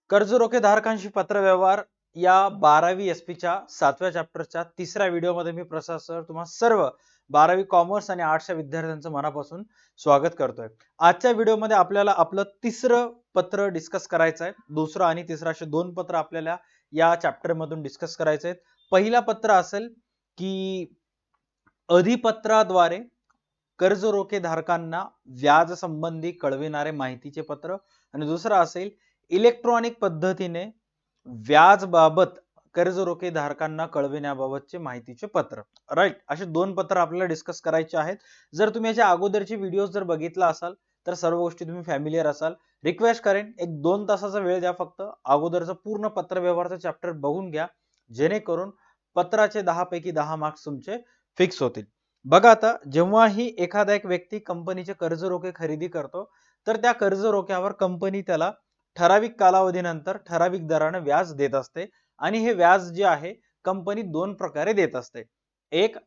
कर्ज रोखे धारकांशी पत्रव्यवहार या 12वी एसपीच्या 7व्या चॅप्टरच्या तिसऱ्या व्हिडिओमध्ये मी प्रसाद सर तुम्हा सर्व 12वी कॉमर्स आणि आर्ट्सच्या विद्यार्थ्यांचं मनापासून स्वागत करतोय। आजच्या व्हिडिओमध्ये आपल्याला आपलं तिसरं पत्र डिस्कस करायचं आहे। दुसरं आणि तिसरं असे दोन पत्र आपल्याला या चॅप्टर मधून डिस्कस करायचे आहेत। पहिला पत्र असेल की अधिपत्राद्वारे कर्ज रोखे धारकांना व्याज संबंधी कळविणारे माहितीचे पत्र आणि दुसरं असेल इलेक्ट्रॉनिक पद्धतीने व्याज बाबत कर्ज रोखे धारकांना कळविण्याबाबतचे माहितीचे पत्र। राईट, असे दोन पत्र आपल्याला डिस्कस करायचे आहेत। जर तुम्ही याच्या अगोदरचे व्हिडिओज जर बघितला असाल तर सर्व गोष्टी तुम्ही फॅमिलियर असाल। रिक्वेस्ट करेन एक 2 तासाचा वेळ द्या, फक्त अगोदरचं पूर्ण पत्र व्यवहारचं चॅप्टर बघून घ्या, जेणेकरून पत्राचे 10 पैकी 10 मार्क्स तुमचे फिक्स होतील। बघा, आता जेव्हाही एखादा एक व्यक्ती कंपनीचे कर्ज रोखे खरेदी करतो तर त्या कर्ज रोख्यावर कंपनी त्याला ठराविक कालावधीनंतर ठराविक दराने व्याज देत असते आणि हे व्याज जे आहे कंपनी दोन प्रकारे देत असते। एक,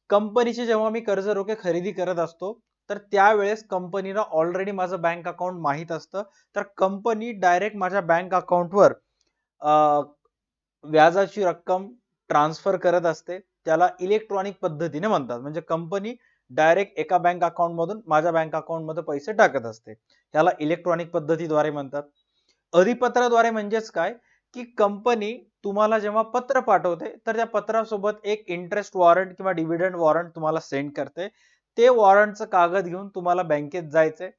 कंपनीचे जेव्हा मी कर्ज रोखे खरेदी करत असतो तर त्यावेळेस कंपनीला ऑलरेडी माझं बँक अकाउंट माहित असतं, तर कंपनी डायरेक्ट माझ्या बँक अकाउंटवर व्याजाची रक्कम ट्रान्सफर करत असते। त्याला इलेक्ट्रॉनिक पद्धतीने म्हणतात, म्हणजे कंपनी डायरेक्ट एका बँक अकाउंट मधून माझ्या बँक अकाउंट मध्ये पैसे टाकत असते, याला इलेक्ट्रॉनिक पद्धतीद्वारे म्हणतात। अधिपत्राद्वारे म्हणजेच काय की कंपनी तुम्हाला जेव्हा पत्र पाठवते तर त्या पत्रासोबत एक इंटरेस्ट वॉरंट किंवा डिव्हिडंड वॉरंट तुम्हाला सेंड करते। ते वॉरंटचं कागद घेऊन तुम्हाला बँकेत जायचंय,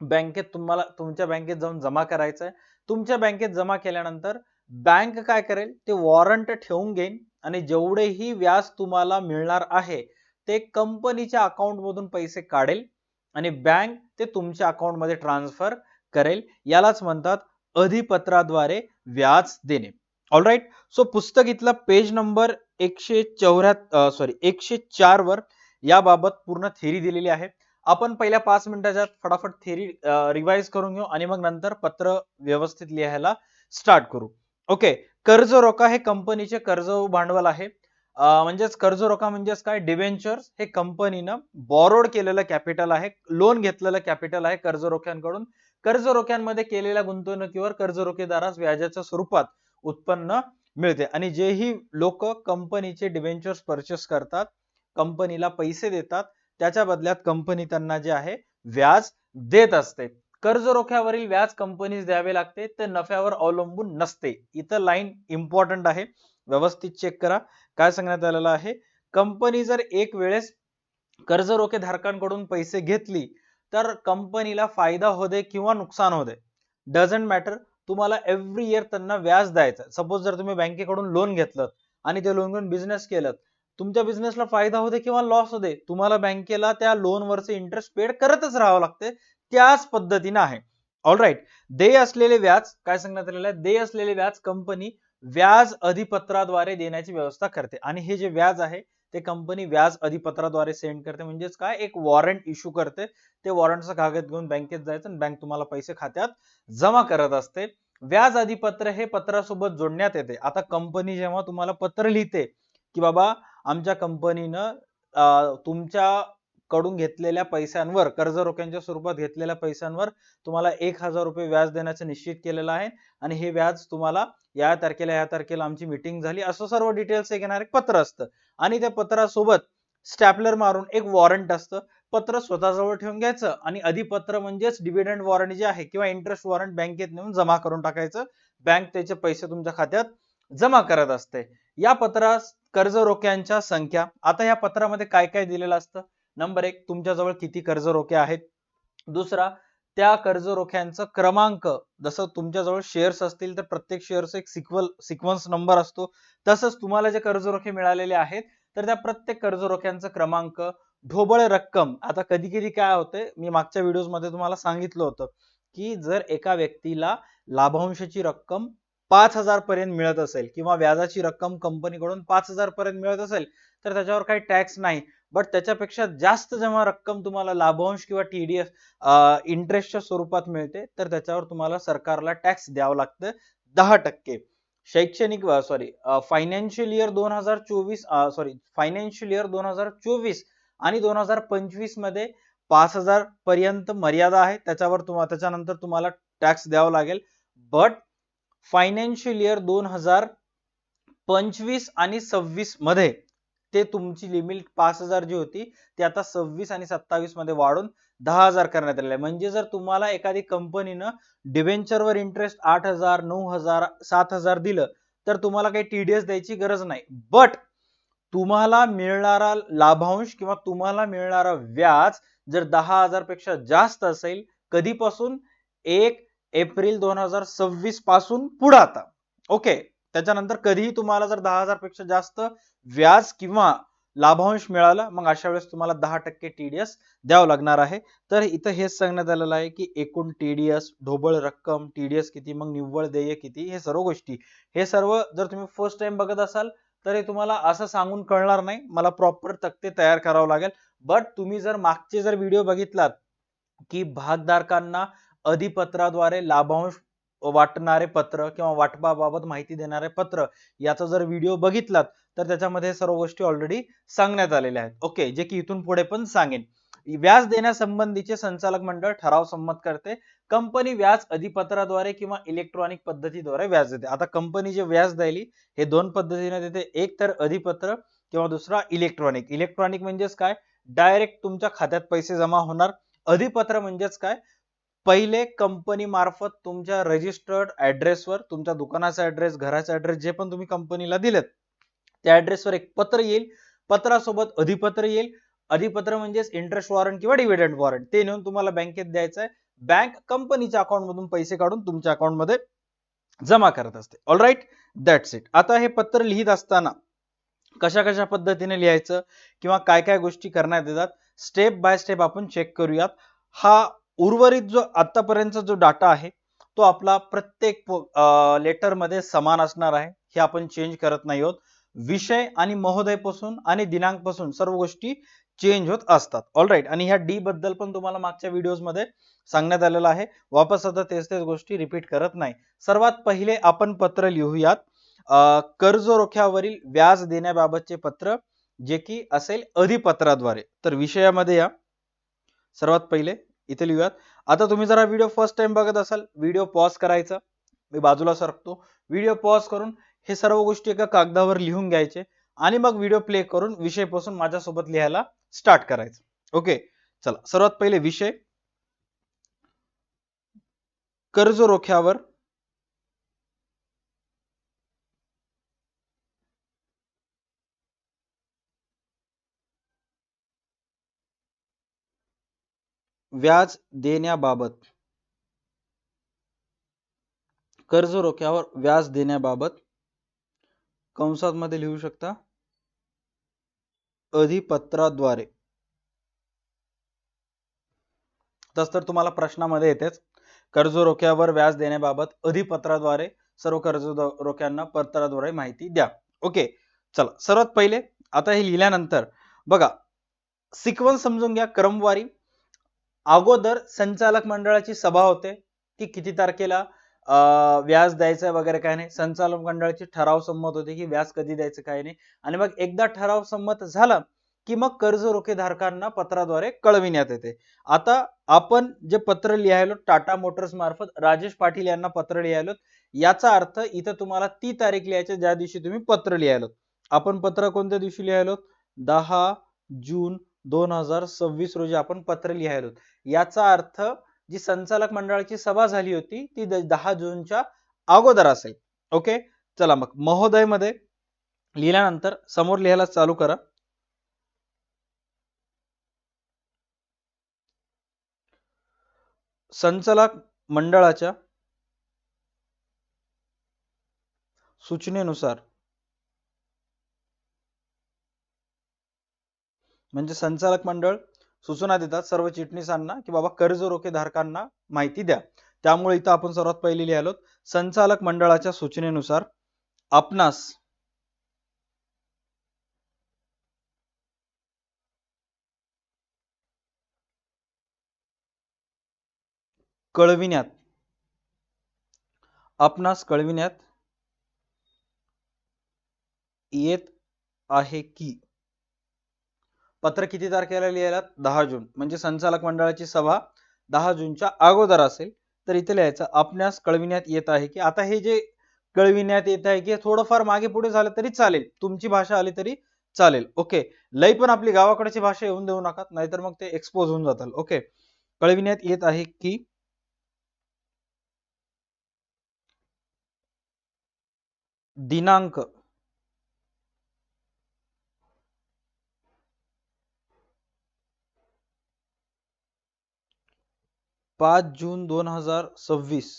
बँकेत तुम्हाला तुमच्या बँकेत जाऊन जमा करायचंय। तुमच्या बँकेत जमा केल्यानंतर बँक काय करेल, ते वॉरंट ठेवून घेईल आणि जेवढेही व्याज तुम्हाला मिळणार आहे ते कंपनीच्या अकाउंट मधून पैसे काढेल आणि बँक ते तुमच्या अकाउंट मध्ये ट्रान्सफर करेल। यालाच म्हणतात अधिपत्राद्वारे व्याज देणे। ऑलराईट, सो पुस्तक इथला पेज नंबर 104 वर याबाबत पूर्ण थेरी दिलेली आहे। आपण पहिल्या 5 मिनिटाच्या फटाफट थेरी रिवाइज करून घेऊ आणि मग नंतर पत्र व्यवस्थित लिहायला स्टार्ट करू। ओके, कर्ज रोखा हे कंपनीचे कर्ज भांडवल आहे। म्हणजेच कर्ज रोखा म्हणजेच काय, डिबेंचर्स हे कंपनीनं बॉरोड केलेलं कॅपिटल आहे, लोन घेतलेलं कॅपिटल आहे कर्ज रोख्यांकडून। कर्ज रोख्यांमध्ये केलेल्या गुंतवणुकीवर कर्ज रोखेदारास व्याजाच्या स्वरूपात उत्पन्न मिळते आणि जेही लोक कंपनीचे डिबेंचर्स परचेस करतात, कंपनीला पैसे देतात, त्याच्या बदल्यात कंपनी त्यांना जे आहे व्याज देत असते। कर्ज रोख्यावरील व्याज कंपनीस द्यावे लागते, ते नफ्यावर अवलंबून नसते। इथं लाईन इम्पॉर्टंट आहे, व्यवस्थित चेक करा काय सांगण्यात आलेलं आहे। कंपनी जर एक वेळेस कर्ज रोखे धारकांकडून पैसे घेतली तर कंपनीला फायदा होते किंवा नुकसान होते, डझंट मॅटर, तुम्हाला एव्हरी इयर त्यांना व्याज द्यायचं। सपोज जर तुम्ही बँकेकडून लोन घेतलं आणि ते लोन घेऊन बिझनेस केलं, तुमच्या बिझनेसला फायदा होते किंवा लॉस होते, तुम्हाला बँकेला त्या लोन वरचे इंटरेस्ट पेड करतच राहावं लागते, त्याच पद्धतीने आहे। ऑलराईट, देय असलेले व्याज काय सांगण्यात आलेलं आहे, देय असलेले व्याज कंपनी व्याज अधिपत्राद्वारे देण्याची व्यवस्था करते आणि हे जे व्याज आहे ते कंपनी व्याज अधिपत्राद्वारे सेंड करते। म्हणजेच काय, एक वॉरंट इश्यू करते, ते वॉरंटचा कागद घेऊन बँकेत जायचं आणि बँक तुम्हाला पैसे खात्यात जमा करत असते। व्याज अधिपत्र हे पत्रासोबत जोडण्यात येते। आता कंपनी जेव्हा तुम्हाला पत्र लिहिते की बाबा आमच्या कंपनीनं तुमच्या कडून घेतलेल्या पैशांवर, कर्ज रोख्यांच्या स्वरूपात घेतलेल्या पैशांवर तुम्हाला 1000 रुपये व्याज देण्याचं निश्चित केलेलं आहे आणि हे व्याज तुम्हाला या तारखेला आमची मीटिंग झाली, असं सर्व डिटेल्स घेणार एक पत्र असतं आणि त्या पत्रासोबत स्टॅपलर मारून एक वॉरंट असतं। पत्र स्वतःजवळ ठेवून घ्यायचं आणि अधिपत्र म्हणजेच डिव्हिडंड वॉरंट जे आहे किंवा इंटरेस्ट वॉरंट बँकेत नेऊन जमा करून टाकायचं, बँक त्याचे पैसे तुमच्या खात्यात जमा करत असते। या पत्रात कर्ज रोख्यांच्या संख्या, आता या पत्रामध्ये काय काय दिलेलं असतं, नंबर 1 तुमच्याजवळ किती कर्ज रोखे आहेत, दुसरा त्या कर्ज रोख्यांचा क्रमांक, जसं तुमच्याजवळ शेअर्स असतील तर प्रत्येक शेअरचा एक सिक्वेन्स नंबर असतो, तसंच तुम्हाला जे कर्ज रोखे मिळालेले आहेत तर त्या प्रत्येक कर्ज रोख्यांचा क्रमांक, ढोबळ रक्कम। आता कधी कधी काय होते, मी मागच्या व्हिडिओज मध्ये तुम्हाला सांगितलं होतं की जर एका व्यक्तीला लाभांशाची रक्कम 5000 पर्यंत मिळत असेल किंवा व्याजाची रक्कम कंपनीकडून 5000 पर्यंत मिळत असेल तर त्याच्यावर काही टॅक्स नाही, बट त्याच्यापेक्षा जास्त जेव्हा रक्कम तुम्हाला लाभांश किंवा टीडीएस इंटरेस्टच्या स्वरूपात मिळते तर त्याच्यावर तुम्हाला सरकारला टॅक्स द्यावं लागतं 10%। शैक्षणिक फायनान्शियल इयर 2024 आणि 2025 मध्ये 5000 पर्यंत मर्यादा आहे, त्याच्यावर त्याच्यानंतर तुम्हाला टॅक्स द्यावा लागेल। बट फायनान्शियल इयर 2025 आणि 26 मध्ये ते तुमची लिमिट 5,000 जी होती ती आता 26 आणि 27 मध्ये वाढून 10,000 करण्यात आलेलं आहे. म्हणजे जर तुम्हाला एखादी कंपनीनं डिबेंचरवर इंटरेस्ट 8,000, 9,000, 7,000 दिलं तर तुम्हाला काही टीडीएस द्यायची गरज नाही. बट तुम्हाला मिळणारा लाभांश किंवा तुम्हाला मिळणारा व्याज जर 10,000 पेक्षा जास्त असेल कधीपासून 1 एप्रिल 2026 पासून पुढे आता. ओके, त्याच्यानंतर कधीही तुम्हाला जर 10,000 पेक्षा जास्त व्याज किंवा लाभांश मिळाला मग अशा वेळेस तुम्हाला 10% टीडीएस द्यावं लागणार आहे. तर इथं हेच सांगण्यात आलेलं आहे की एकूण टीडीएस, ढोबळ रक्कम, टीडीएस किती, मग निव्वळ देय किती, हे सर्व गोष्टी, हे सर्व जर तुम्ही फर्स्ट टाइम बघत असाल तर हे तुम्हाला असं सांगून कळणार नाही, मला प्रॉपर तक्ते तयार करावं लागेल. बट तुम्ही जर मागचे जर व्हिडिओ बघितलात की भागधारकांना अधिपत्राद्वारे लाभांश वाटणारे पत्र किंवा वाटपाबाबत माहिती देणारे पत्र याचा जर व्हिडिओ बघितलात तर त्याच्यामध्ये सर्व गोष्टी ऑलरेडी सांगण्यात आलेल्या आहेत. ओके, जे की इथून पुढे पण सांगेन. व्याज देण्यासंबंधीचे संचालक मंडळ ठराव संमत करते. कंपनी व्याज अधिपत्राद्वारे किंवा इलेक्ट्रॉनिक पद्धतीद्वारे व्याज देते. आता कंपनी जे व्याज द्यायली हे दोन पद्धतीने देते, एक तर अधिपत्र किंवा दुसरा इलेक्ट्रॉनिक. इलेक्ट्रॉनिक म्हणजेच काय, डायरेक्ट तुमच्या खात्यात पैसे जमा होणार. अधिपत्र म्हणजेच काय, पहिले कंपनी मार्फत तुमच्या रजिस्टर्ड ऍड्रेसवर, तुमच्या दुकानाचा ऍड्रेस, घराचा ऍड्रेस जे पण तुम्ही कंपनीला दिलेत त्या ऍड्रेसवर एक पत्र येईल, पत्रासोबत अधिपत्र येईल. अधिपत्र म्हणजेच इंटरेस्ट वॉरंट किंवा डिव्हिडंड वॉरंट, ते नेऊन तुम्हाला बँकेत द्यायचं आहे. बँक कंपनीच्या अकाउंट मधून पैसे काढून तुमच्या अकाउंट मध्ये जमा करत असते. All right, that's it. आता हे पत्र लिहित असताना कशा कशा पद्धतीने लिहायचं किंवा काय काय गोष्टी करण्यात येतात स्टेप बाय स्टेप आपण चेक करूयात. हा उर्वरित जो आतापर्यंतचा जो डाटा आहे तो आपला प्रत्येक लेटर मध्ये समान असणार आहे, हे आपण चेंज करत नाही आहोत. विषय आणि महोदय पासून आणि दिनांक पासून सर्व गोष्टी चेंज होत असतात. ऑलराईट, आणि ह्या डी बद्दल पण तुम्हाला मागच्या व्हिडिओज मध्ये सांगण्यात आलेलं आहे. वापस आता तेच तेच गोष्टी रिपीट करत नाही. सर्वात पहिले आपण पत्र लिहूयात कर्ज रोख्यावरील व्याज देण्याबाबतचे पत्र, जे की असेल अधिपत्राद्वारे. तर विषयामध्ये या सर्वात पहिले इथे लिहूयात. आता तुम्ही जरा व्हिडिओ फर्स्ट टाइम बघत असाल, व्हिडिओ पॉज करायचा, मी बाजूला सरकतो. व्हिडिओ पॉज करून हे सर्व गोष्टी एका कागदावर लिहून घ्यायचे आणि मग व्हिडिओ प्ले करून विषयपासून माझ्यासोबत लिहायला स्टार्ट करायचं. ओके, चला. सर्वात पहिले विषय, कर्ज रोख्यावर व्याज देण्याबाबत. कर्ज रोख्यावर व्याज देण्याबाबत कंसात मध्ये लिहू शकता अधिपत्राद्वारे. तस तर तुम्हाला प्रश्नामध्ये येतेच, कर्ज रोख्यावर व्याज देण्याबाबत अधिपत्राद्वारे सर्व कर्ज रोख्यांना पत्राद्वारे माहिती द्या. ओके, चला. सर्वात पहिले आता हे लिहिल्यानंतर बघा सिक्वेन्स समजून घ्या, क्रमवारी. अगोदर संचालक मंडळाची सभा होते की किती तारखेला व्याज द्यायचं वगैरे काय नाही, संचालक मंडळाची ठराव संमत होते की व्याज कधी द्यायचं काय नाही. आणि मग एकदा ठराव संमत झाला की मग कर्ज रोखेधारकांना पत्राद्वारे कळविण्यात येते. आता आपण जे पत्र लिहायलो टाटा मोटर्स मार्फत राजेश पाटील यांना पत्र लिहायलो, याचा अर्थ इथं तुम्हाला ती तारीख लिहायची ज्या दिवशी तुम्ही पत्र लिहायलो. आपण पत्र कोणत्या दिवशी लिहायलो, 10 जून 2026 रोजी आपण पत्र लिहायलो. याचा अर्थ जी संचालक मंडळाची सभा झाली होती ती 10 जूनच्या अगोदर असेल. ओके, चला. मग महोदय मध्ये लिहिल्यानंतर समोर लिहायला चालू करा. संचालक मंडळाच्या सूचनेनुसार, म्हणजे संचालक मंडळ सूचना देतात सर्व चिटणीसांना की बाबा कर्ज रोखे धारकांना माहिती द्या. त्यामुळे इथं आपण सर्वात पहिले लिहिलो संचालक मंडळाच्या सूचनेनुसार आपणास कळविण्यात येत आहे की. पत्र किती तारखेला लिहायला, 10 जून, म्हणजे संचालक मंडळाची सभा 10 जूनच्या अगोदर असेल तर इथे लिहायचं आपणास कळविण्यात येत आहे की. आता हे जे कळविण्यात येत आहे की थोडंफार मागे पुढे झालं तरी चालेल, तुमची भाषा आली तरी चालेल. ओके, लई पण आपली गावाकडची भाषा येऊन देऊ नका, नाहीतर मग ते एक्सपोज होऊन जातात. ओके, कळविण्यात येत आहे की दिनांक 5 जून 2026,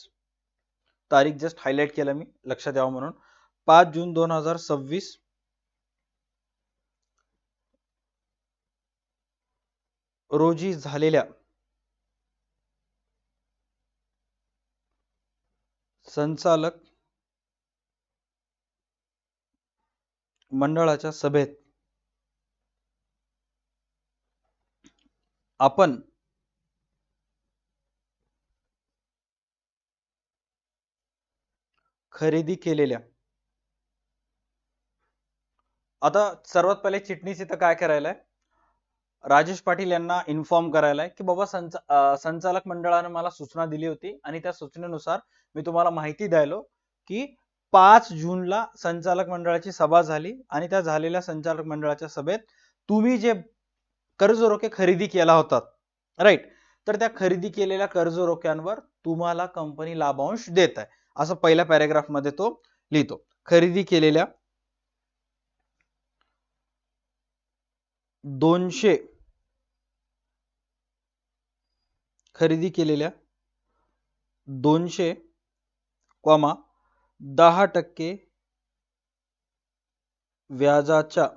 तारीख जस्ट हायलाइट केलं मी, लक्षात यावं म्हणून. 5 जून 2026 रोजी झालेल्या संचालक मंडळाच्या सभेत आपण खरेदी केलेल्या, आता सर्वात पहिले चिटणीस इथं काय करायला आहे, राजेश पाटील यांना इन्फॉर्म करायला आहे की बाबा संचालक मंडळाने मला सूचना दिली होती आणि त्या सूचनेनुसार मी तुम्हाला माहिती द्यायलो की 5 जूनला संचालक मंडळाची सभा झाली आणि त्या झालेल्या संचालक मंडळाच्या सभेत तुम्ही जे कर्ज रोखे खरेदी केला होता, राईट, तर त्या खरेदी केलेल्या कर्ज रोख्यांवर तुम्हाला कंपनी लाभांश देत आहे, असं पहिल्या पॅरेग्राफ मध्ये तो लिहितो. खरेदी केलेल्या 200 खरेदी केलेल्या 200,10% व्याजाच्या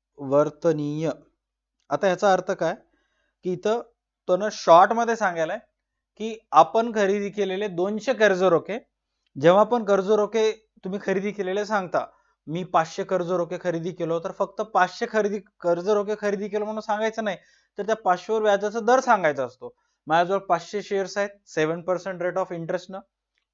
अपरिवर्तनीय, आता याचा अर्थ काय की इथं तो शॉर्ट मध्ये सांगायलाय की आपण खरेदी केलेले 200 कर्ज रोखे, जेव्हा पण कर्ज रोखे तुम्ही खरेदी केलेले सांगता, मी 500 कर्ज रोखे खरेदी केलो, तर फक्त 500 कर्ज रोखे खरेदी केलं म्हणून सांगायचं नाही, तर त्या 500 वर व्याजाचा दर सांगायचा असतो. माझ्याजवळ 500 शेअर्स आहेत 7% रेट ऑफ इंटरेस्ट न,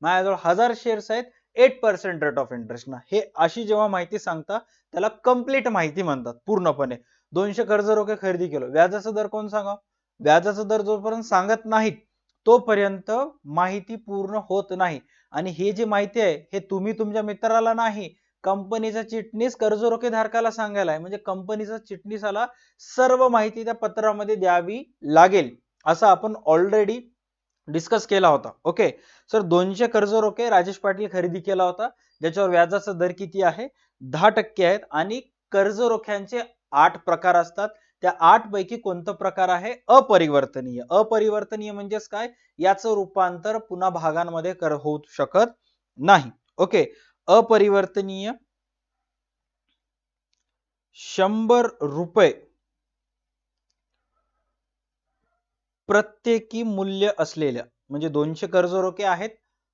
माझ्याजवळ 1000 शेअर्स आहेत 8% रेट ऑफ इंटरेस्ट ना, हे अशी जेव्हा माहिती सांगता त्याला कंप्लीट माहिती म्हणतात पूर्णपणे. 200 कर्ज रोखे खरेदी केलो, व्याजाचा दर कोण सांगा, व्याजाचा दर जोपर्यंत सांगत नाहीत तोपर्यंत माहिती पूर्ण होत नाही. आणि हे जे माहिती आहे हे तुम्ही तुमच्या मित्राला नाही, कंपनीचा चिटणीस कर्ज रोखे धारकाला सांगायला आहे, म्हणजे कंपनीचा चिटणीसाला सर्व माहिती त्या पत्रामध्ये द्यावी लागेल, असं आपण ऑलरेडी डिस्कस केला होता. ओके सर, 200 कर्ज रोखे राजेश पाटील खरेदी केला होता, ज्याच्यावर व्याजाचा दर किती आहे, 10% आहेत, आणि कर्ज रोख्यांचे 8 प्रकार असतात, त्या 8 पैकी कोणतं प्रकार आहे, अपरिवर्तनीय. अपरिवर्तनीय म्हणजेच काय, याचं रूपांतर पुन्हा भागांमध्ये होऊ शकत नाही. ओके, अपरिवर्तनीय 100 रुपये प्रत्येकी मूल्य असलेल्या, म्हणजे 200 कर्ज रोखे आहेत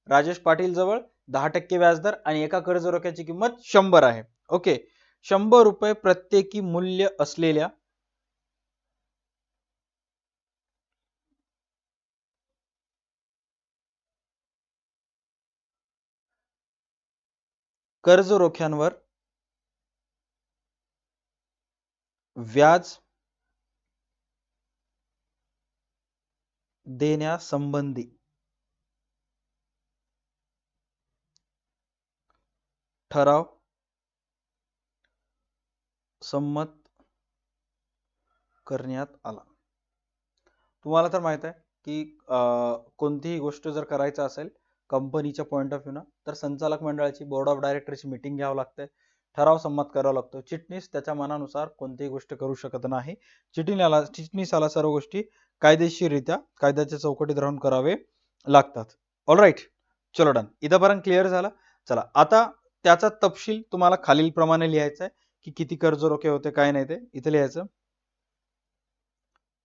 राजेश पाटील जवळ, 10% व्याजदर, आणि एका कर्ज रोख्याची किंमत 100 आहे. ओके, 100 रुपये प्रत्येकी मूल्य असलेल्या कर्ज रोख्यांवर व्याज देण्यासंबंधी ठराव संमत करण्यात आला. तुम्हाला तर माहित आहे की कोणतीही गोष्ट जर करायचं असेल कंपनीच्या पॉइंट ऑफ व्ह्यू न, तर संचालक मंडळाची बोर्ड ऑफ डायरेक्टरची मीटिंग घ्यावं लागते, ठराव संमत करावा लागतो. चिटणीस त्याच्या मनानुसार कोणतीही गोष्ट करू शकत नाही. चिटणीसाला सर्व गोष्टी कायदेशीररित्या कायद्याच्या चौकटीत राहून करावे लागतात. ऑलराईट, चलो डन, इथंपर्यंत क्लिअर झाला. चला आता त्याचा तपशील तुम्हाला खालील प्रमाणे लिहायचा आहे की किती कर्ज रोखे होते काय नाही ते इथे लिहायचं.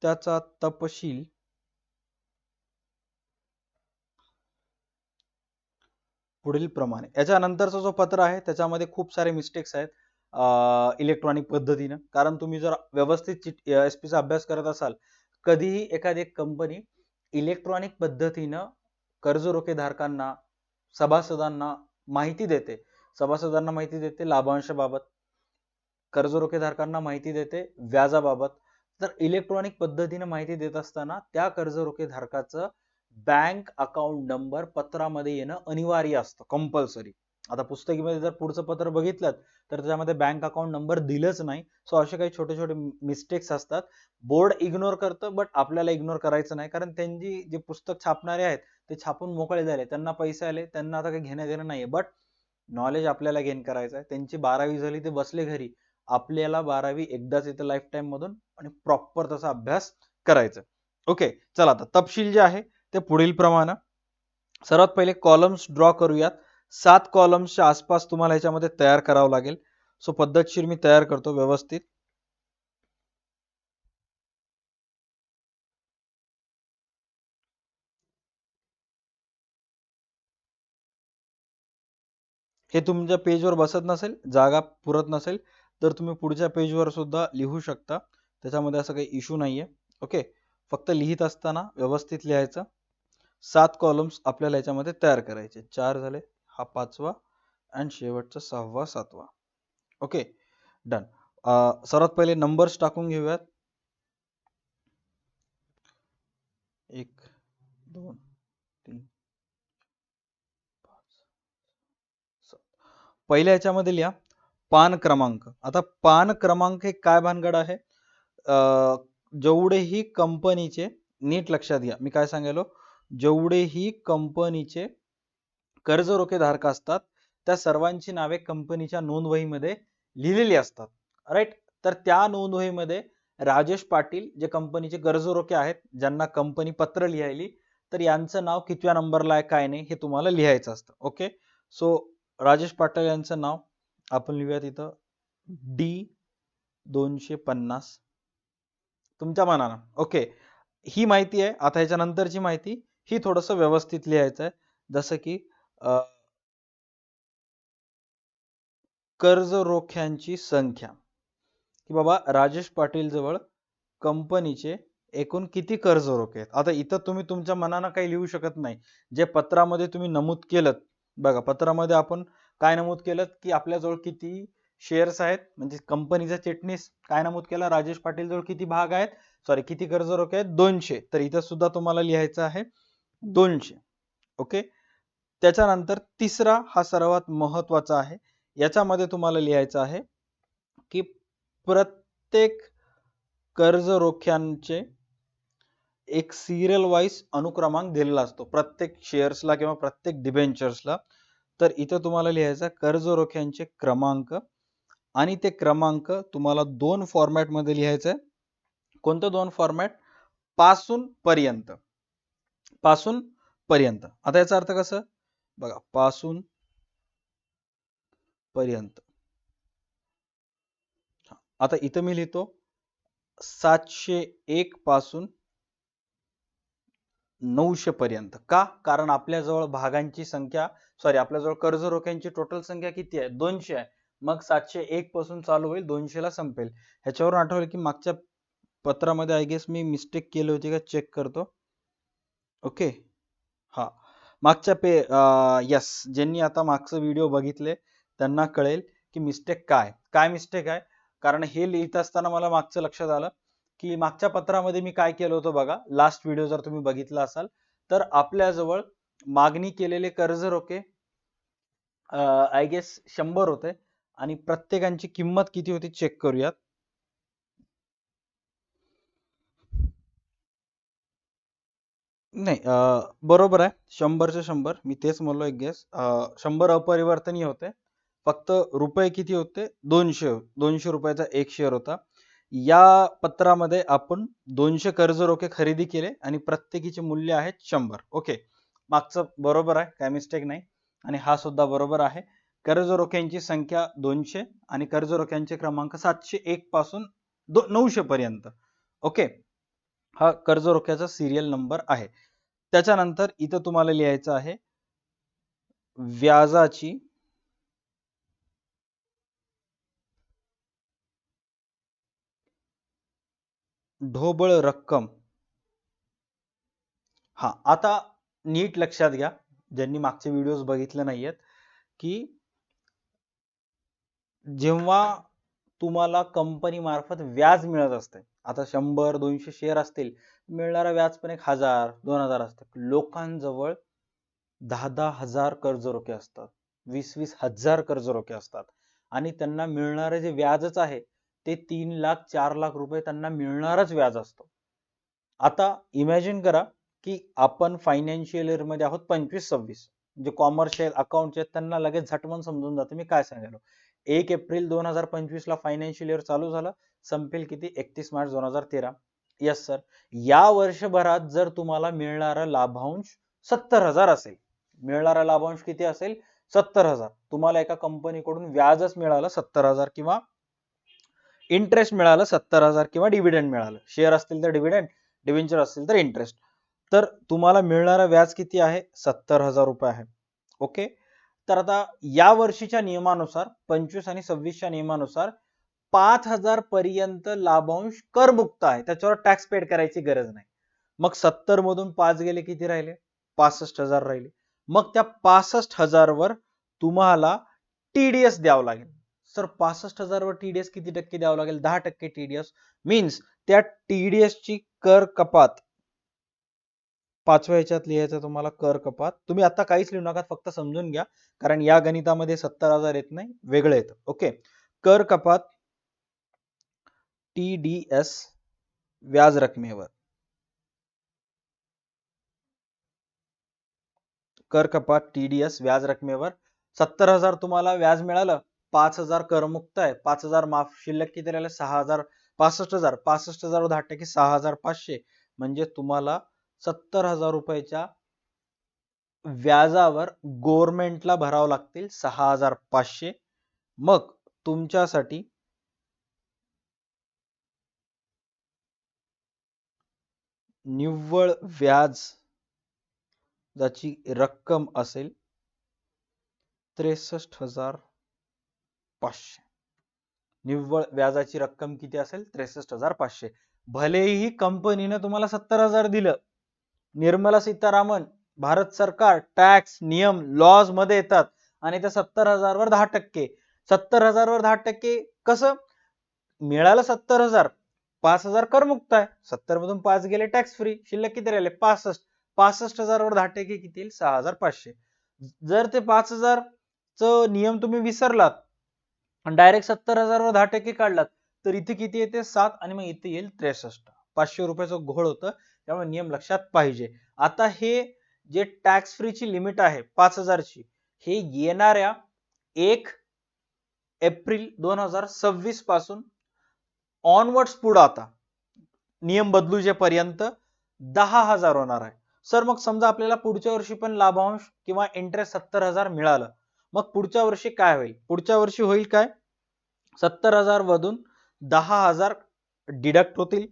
त्याचा तपशील पुढील प्रमाणे, याच्यानंतरचा जो पत्र आहे त्याच्यामध्ये खूप सारे मिस्टेक्स आहेत इलेक्ट्रॉनिक पद्धतीने, कारण तुम्ही जर व्यवस्थित एसपी चा अभ्यास करत असाल, कधीही एखादी कंपनी इलेक्ट्रॉनिक पद्धतीने कर्ज रोखे धारकांना, सभासदांना माहिती देते, सभासदांना माहिती देते लाभांशाबाबत, कर्ज रोखे धारकांना माहिती देते व्याजाबाबत. तर इलेक्ट्रॉनिक पद्धतीने माहिती देत असताना त्या कर्ज रोखे धारकाचं बँक अकाउंट नंबर पत्रामध्ये येणं अनिवार्य असतं, कंपल्सरी. आता पुस्तकीमध्ये जर पुढचं पत्र बघितलं तर त्याच्यामध्ये बँक अकाउंट नंबर दिलंच नाही. सो असे काही छोटे छोटे मिस्टेक्स असतात. बोर्ड इग्नोर करतं, बट आपल्याला इग्नोर करायचं नाही, कारण त्यांची जे पुस्तक छापणारे आहेत ते छापून मोकळे झाले, त्यांना पैसे आले, त्यांना आता काही घेणं देणं नाहीये. बट नॉलेज आपल्याला गेन करायचं आहे. त्यांची 12वी झाली, ते बसले घरी. आपल्याला 12वी एकदाच येतं लाईफ टाइम मधून, आणि प्रॉपर तसा अभ्यास करायचा. ओके, चला आता तपशील जे आहे ते पुढील प्रमाणे. सर्वात पहिले कॉलम्स ड्रॉ करूयात. 7 कॉलम्सच्या आसपास तुम्हाला ह्याच्यामध्ये तयार करावं लागेल. सो पद्धतशीर मी तयार करतो व्यवस्थित. हे तुमच्या पेजवर बसत नसेल, जागा पुरत नसेल, तर तुम्ही पुढच्या पेजवर सुद्धा लिहू शकता. त्याच्यामध्ये असं काही इश्यू नाहीये. ओके, फक्त लिहित असताना व्यवस्थित लिहायचं. 7 कॉलम्स आपल्याला याच्यामध्ये तयार करायचे. 4 झाले, हा 5वा आणि शेवटचा 6वा 7वा. Okay, done. सर्वात पहिले नंबर्स टाकून घेऊयात. 1 2 3 5 7. पहिल्या याच्यामध्ये लिहा पान क्रमांक. आता पान क्रमांक हे काय भानगड आहे? जेवढेही कंपनीचे, नीट लक्षात घ्या मी काय सांगायलो, जेवढेही कंपनीचे कर्ज रोखे धारक असतात त्या सर्वांची नावे कंपनीच्या नोंदवहीमध्ये लिहिलेली असतात, राईट. तर त्या नोंदवहीमध्ये राजेश पाटील जे कंपनीचे कर्ज रोखे आहेत, ज्यांना कंपनी पत्र लिहायली, तर यांचं नाव कितव्या नंबरला आहे काय नाही हे तुम्हाला लिहायचं असतं. ओके, सो राजेश पाटील यांचं नाव आपण लिहूयात इथं D250 तुमच्या मनानं. ओके, ही माहिती आहे. आता ह्याच्यानंतरची माहिती ही थोडंसं व्यवस्थित लिहायचं आहे. जसं की कर्ज रोख्यांची संख्या, की बाबा राजेश पाटील जवळ कंपनीचे एकूण किती कर्ज रोखे आहेत. आता इथं तुम्ही तुमच्या मनानं काही लिहू शकत नाही. जे पत्रामध्ये तुम्ही नमूद केलं, बघा पत्रामध्ये आपण काय नमूद केलं की आपल्याजवळ किती शेअर्स आहेत, म्हणजे कंपनीचा चिटणीस काय नमूद केला, राजेश पाटील जवळ किती भाग आहेत, सॉरी किती कर्ज रोखे आहेत, 200. तर इथं सुद्धा तुम्हाला लिहायचं आहे 200. ओके, त्याच्यानंतर तिसरा हा सर्वात महत्वाचा आहे. याच्यामध्ये तुम्हाला लिहायचं आहे की प्रत्येक कर्ज रोख्यांचे एक सिरियल वाईज अनुक्रमांक दिलेला असतो प्रत्येक शेअर्सला किंवा प्रत्येक डिबेंचर्सला. तर इथं तुम्हाला लिहायचं कर्ज रोख्यांचे क्रमांक, आणि ते क्रमांक तुम्हाला 2 फॉर्मॅट मध्ये लिहायचं आहे. कोणतं 2 फॉर्मॅट? पासून पर्यंत. पासून पर्यंत. आता याचा अर्थ कसं बघा, पासून पर्यंत. आता इथं मी लिहितो 701 पासून 900 पर्यंत. का? कारण आपल्याजवळ भागांची संख्या, सॉरी आपल्याजवळ कर्ज रोख्यांची टोटल संख्या किती आहे, 200 आहे. मग 701 पासून चालू होईल, 200 ला संपेल. ह्याच्यावरून आठवलं की मागच्या पत्रामध्ये आय गेस मी मिस्टेक केली होती का, चेक करतो. ओके, हा मागच्या यस, ज्यांनी आता मागचं व्हिडिओ बघितले त्यांना कळेल की मिस्टेक काय मिस्टेक आहे. कारण हे लिहित असताना मला मागचं लक्षात आलं की मागच्या पत्रामध्ये मी काय केलं होतं बघा, लास्ट व्हिडिओ जर तुम्ही बघितला असाल तर आपल्याजवळ मागणी केलेले कर्ज रोखे आय गेस 100 होते, आणि प्रत्येकांची किंमत किती होती चेक करूयात. नाही, बरोबर आहे, 100चे 100 मी तेच म्हणलो एक गेस. 100 अपरिवर्तनीय होते. फक्त रुपये किती होते, 200 रुपयाचा एक शेअर होता. या पत्रामध्ये आपण 200 कर्ज रोखे खरेदी केले आणि प्रत्येकीचे मूल्य आहे 100. ओके, मागचं बरोबर आहे, काय मिस्टेक नाही. आणि हा सुद्धा बरोबर आहे. कर्ज रोख्यांची संख्या 200 आणि कर्ज रोख्यांचे क्रमांक 701 पासून 900 पर्यंत. ओके, हा कर्ज रोख्याचा सिरियल नंबर आहे. त्याच्यानंतर इथं तुम्हाला लिहायचं आहे व्याजाची ढोबळ रक्कम. हा, आता नीट लक्षात घ्या ज्यांनी मागचे व्हिडिओज बघितले नाहीयेत, की जेव्हा तुम्हाला कंपनी मार्फत व्याज मिळत असते, आता 100-200 शेअर असतील, मिळणारा व्याज पण 1000-2000 असतं. लोकांजवळ 10-10 हजार कर्ज रोखे असतात, 20-20 हजार कर्ज रोखे असतात आणि त्यांना मिळणारे जे व्याजच आहे ते 3 लाख 4 लाख रुपये त्यांना मिळणारच व्याज असतो. आता इमॅजिन करा की आपण फायनान्शियल इयर मध्ये आहोत 25-26, जे कॉमर्शियल अकाउंट आहेत त्यांना लगेच झटमन समजून जातं मी काय सांगायलो. 1 एप्रिल 2025 ला फायनान्शियल इयर चालू झालं, संपेल किती 31 मार्च 2013. Yes sir. या वर्षभरात जर तुम्हाला मिळणारा लाभांश 70,000 असेल, मिळणारा लाभांश किती असेल 70,000, तुम्हाला एका कंपनीकडून व्याजच मिळालं 70,000 किंवा इंटरेस्ट मिळालं 70,000 किंवा डिव्हिडंड मिळालं, शेअर असतील तर डिव्हिडंड, डिव्हेंचर असतील तर इंटरेस्ट, तर तुम्हाला मिळणारा व्याज किती आहे 70,000 रुपये आहे. ओके. तर आता या वर्षीच्या नियमानुसार 25 आणि 26च्या नियमानुसार 5,000 पर्यंत लाभांश करमुक्त आहे, त्याच्यावर टॅक्स पेड करायची गरज नाही. मग 70 मधून 5 गेले किती राहिले 65,000 राहिले. मग त्या 65,000 वर तुम्हाला टीडीएस द्यावं लागेल. सर 65,000 वर टीडीएस किती टक्के द्यावं लागेल 10% टीडीएस. मीन्स त्या टीडीएस ची कर कपात 5व्या ह्याच्यात लिहायचं तुम्हाला कर कपात. तुम्ही आता काहीच लिहू नका, फक्त समजून घ्या, कारण या गणितामध्ये 70,000 येत नाही, वेगळं येतं. ओके. कर कपात टीडीएस व्याज रकमेवर, कर कपात टीडीएस व्याज रकमेवर 70,000 तुम्हाला व्याज मिळालं, 5,000 करमुक्त आहे, 5,000 माफ, शिल्लक किती राहिले 6,000, 65,000, 65,000 वर 10% 6,500, म्हणजे तुम्हाला 70,000 रुपयाच्या व्याजावर गव्हर्नमेंटला भरावं लागतील 6,500. मग तुमच्यासाठी निव्वळ व्याज ज्याची रक्कम असेल 63,500. निव्वळ व्याजाची रक्कम किती असेल 63,500. भलेही कंपनीने तुम्हाला 70,000 दिलं, निर्मला सीतारामन, भारत सरकार टॅक्स नियम लॉज मध्ये येतात आणि त्या 70,000 वर 10%, 70,000 वर 10% कसं मिळालं 70,000, 5,000 करमुक्त आहे, 70 मधून 5 गेले टॅक्स फ्री, शिल्लक किती राहिले 65, 65,000 वर 10% किती येईल 6,500. जर ते 5,000 च नियम तुम्ही विसरलात आणि डायरेक्ट 70,000 वर 10% काढलात तर इथे किती येते 7 आणि मग इथे येईल 63. 500 रुपयाचं घोळ होतं, त्यामुळे नियम लक्षात पाहिजे. आता हे जे टॅक्स फ्री ची लिमिट आहे 5,000 ची, हे येणाऱ्या 1 एप्रिल 2026 पासून ऑनवर्ड्स पुढे आता नियम बदलू जे पर्यंत 10,000 होणार आहे. सर मग समजा आपल्याला पुढच्या वर्षी पण लाभांश किंवा इंटरेस्ट 70,000 मिळालं, मग पुढच्या वर्षी काय होईल, पुढच्या वर्षी होईल काय 70,000 मधून 10,000 डिडक्ट होतील,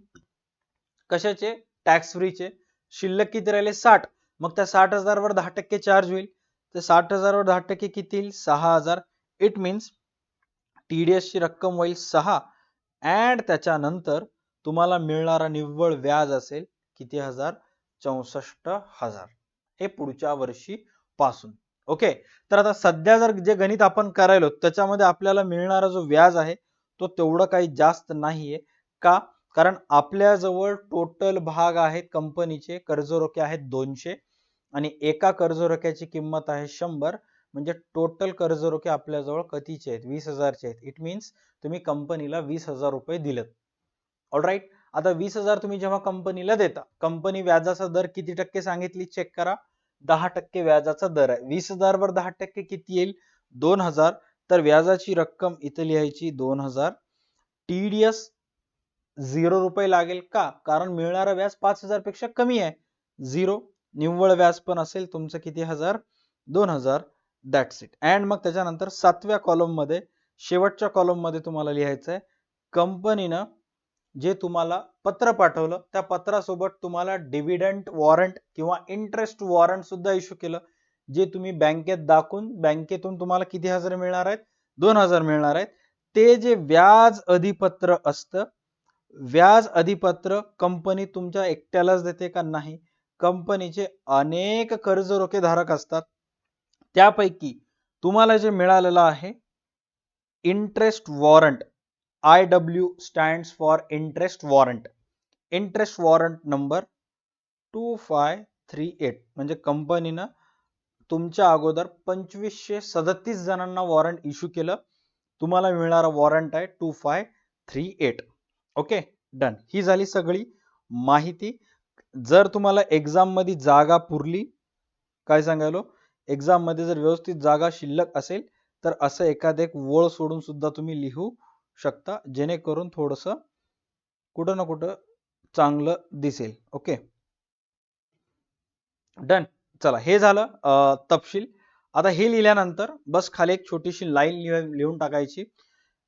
कशाचे टॅक्स फ्रीचे, शिल्लक किती राहिले 60, मग त्या 60,000 वर 10% चार्ज होईल, तर 60,000 वर 10% किती येईल 6,000. इट मीन्स टीडीएस ची रक्कम होईल 6 अँड त्याच्यानंतर तुम्हाला मिळणारा निव्वळ व्याज असेल किती हजार 64,000, हे पुढच्या वर्षी पासून. ओके. तर आता सध्या जर जे गणित आपण करायलो त्याच्यामध्ये आपल्याला मिळणारा जो व्याज आहे तो तेवढं काही जास्त नाहीये. का? कारण आपल्याजवळ टोटल भाग आहेत कंपनीचे कर्जरोखे आहेत 200 आणि एका कर्जरोख्याची किंमत आहे 100, म्हणजे टोटल कर्जरोखे आपल्याजवळ कितीचे आहेत 20,000 चे आहेत. इट मीन्स तुम्ही कंपनीला 20,000 रुपये दिलेत. ऑलराईट. आता 20,000 तुम्ही जेव्हा कंपनीला देता, कंपनी व्याजाचा दर किती टक्के सांगितली चेक करा, 10% व्याजाचा दर आहे. 20,000 वर 10% किती येईल 2,000, तर व्याजाची रक्कम इथे लिहायची 2,000. टीडीएस 0 रुपये लागेल का, कारण मिळणारा व्याज 5,000 पेक्षा कमी आहे, 0. निव्वळ व्याज पण असेल तुमचं किती हजार 2,000. That's it. अँड मग त्याच्यानंतर 7व्या कॉलम मध्ये, शेवटच्या कॉलम मध्ये तुम्हाला लिहायचं आहे कंपनीनं जे तुम्हाला पत्र पाठवलं त्या पत्रासोबत तुम्हाला डिव्हिडंड वॉरंट किंवा इंटरेस्ट वॉरंट सुद्धा इश्यू केलं, जे तुम्ही बँकेत दाखवून बँकेतून तुम्हाला किती हजार मिळणार आहेत 2,000 मिळणार आहेत. ते जे व्याज अधिपत्र असतं, व्याज अधिपत्र कंपनी तुमच्या एकट्यालाच देते का नाही, कंपनीचे अनेक कर्जरोखे धारक असतात, त्यापैकी तुम्हाला जे मिळालेलं आहे interest warrant IW stands for interest warrant. Interest warrant number 2538 म्हणजे कंपनीनं तुमच्या अगोदर 2537 जणांना वॉरंट इश्यू केलं. तुम्हाला मिळणारा वॉरंट आहे 2538. Okay done. ही झाली सगळी माहिती. जर तुम्हाला एक्झाम मध्ये जागा पुरली, काय सांगायलो, एक्झाम मध्ये जर व्यवस्थित जागा शिल्लक असेल तर असं एखादं एक वळ सोडून सुद्धा तुम्ही लिहू शकता, जेणेकरून थोडस कुठं ना कुठं चांगलं दिसेल. Okay done. चला हे झालं तपशील. आता हे लिहिल्यानंतर बस खाली एक छोटीशी लाईन लिहून टाकायची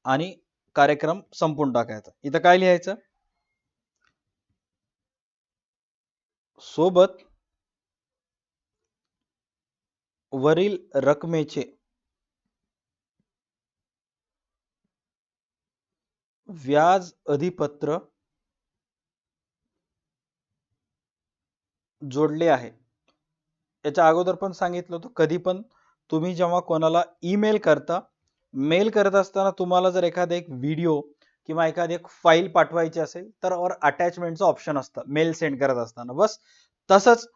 आणि कार्यक्रम संपून टाकायचा. इथं काय लिहायचं, सोबत वरील रकमेचे व्याज अधिपत्र जोडले आहे. याच्या अगोदर पण सांगितलं होतं, कधी पण तुम्ही जेव्हा कोणाला ईमेल करता, मेल करत असताना तुम्हाला जर एखादा एक व्हिडिओ किंवा एखादी एक फाईल पाठवायची असेल तर वर अटॅचमेंटचं ऑप्शन असतं मेल सेंड करत असताना. बस तसंच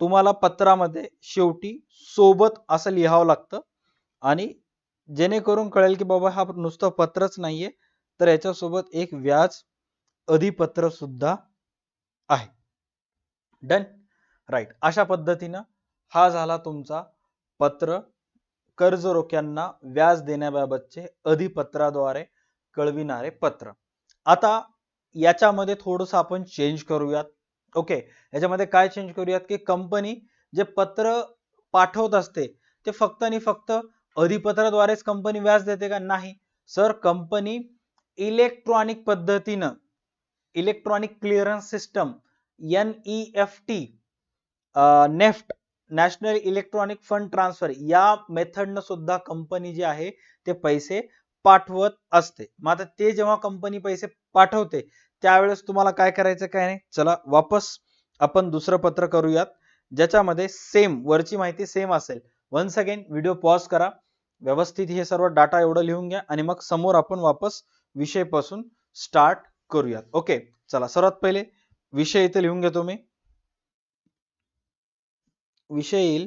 तुम्हाला पत्रामध्ये शेवटी सोबत असं लिहावं लागतं आणि जेणेकरून कळेल की बाबा हा नुसतं पत्रच नाहीये, तर याच्यासोबत एक व्याज अधिपत्र सुद्धा आहे. Done right. अशा पद्धतीनं हा झाला तुमचा पत्र, कर्ज रोख्यांना व्याज देण्याबाबतचे अधिपत्राद्वारे कळविणारे पत्र. आता याच्यामध्ये थोडंसं आपण चेंज करूयात. ओके याच्यामध्ये काय चेंज करूयात की कंपनी जे पत्र पाठवत असते ते फक्त आणि फक्त अधिपत्राद्वारेच कंपनी व्याज देते का? नाही सर. कंपनी इलेक्ट्रॉनिक पद्धतीनं, electronic clearance system NEFT, NEFT national electronic fund transfer या मेथडनं सुद्धा कंपनी जे आहे ते पैसे पाठवत असते. मग आता ते जेव्हा कंपनी पैसे पाठवते त्यावेळेस तुम्हाला काय करायचं काय नाही. चला वापस आपण दुसरं पत्र करूयात ज्याच्यामध्ये सेम वरची माहिती सेम असेल. वन्स अगेन व्हिडिओ पॉज करा, व्यवस्थित हे सर्व डाटा एवढं लिहून घ्या आणि मग समोर आपण वापस विषय पासून स्टार्ट करूयात. ओके चला सर्वात पहिले विषय इथे लिहून घेतो मी. विषय येईल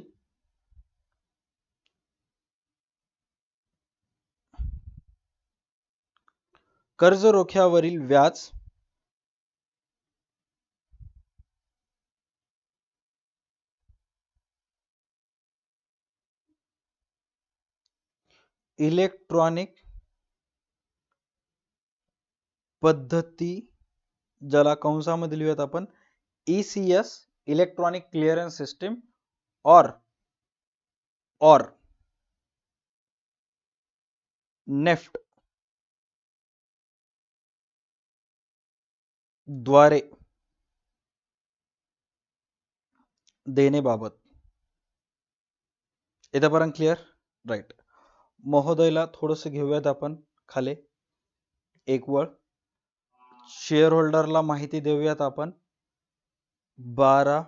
कर्ज रोख्यावरील व्याज इलेक्ट्रॉनिक पद्धती, ज्याला कंसामध्ये लिहूयात आपण ECS इलेक्ट्रॉनिक क्लिअरन्स सिस्टीम और नेफ्ट द्वारे देण्याबाबत. इथपर्यंत क्लिअर राईट. महोदयला थोडंसं घेऊयात आपण खाली एक वळ. शेअर होल्डरला माहिती देऊयात आपण 12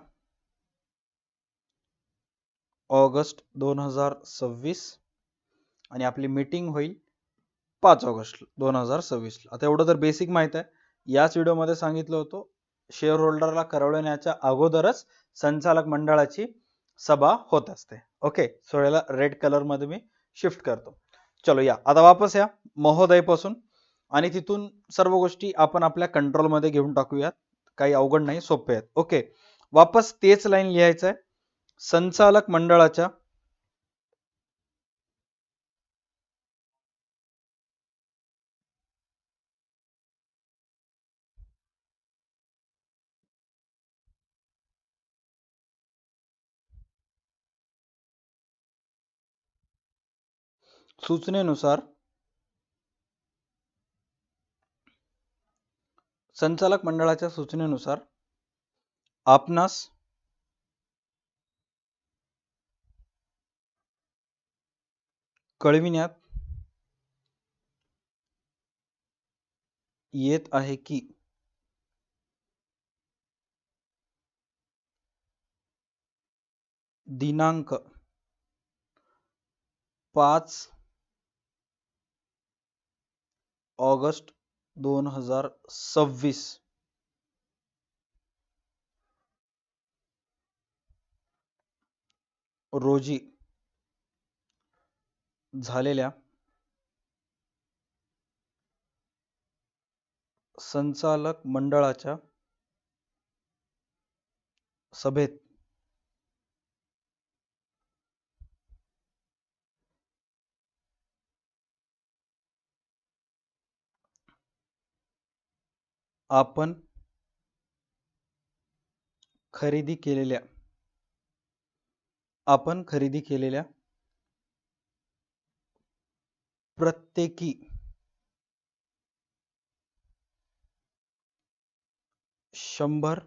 ऑगस्ट 2026 आणि आपली मीटिंग होईल 5 ऑगस्ट 2026. आता एवढं तर बेसिक माहित आहे. याच व्हिडिओमध्ये सांगितलं होतं शेअर होल्डरला कळवण्याच्या अगोदरच संचालक मंडळाची सभा होत असते. ओके सो याला रेड कलर मध्ये मी शिफ्ट करतो. चलो या आता वापस या महोदय पासून आणि तिथून सर्व गोष्टी आपण आपल्या कंट्रोल मध्ये घेऊन टाकूयात. काही अवघड नाही, सोपे आहेत. ओके वापस तेच लाईन लिहायचं आहे. संचालक मंडळाच्या सूचनेनुसार संचालक मंडळाच्या सूचनेनुसार आपणास कळविण्यात येत आहे की दिनांक 5 ऑगस्ट 2026 रोजी झालेल्या संचालक मंडळाच्या सभेत आपण खरेदी केलेल्या प्रत्येकी ₹100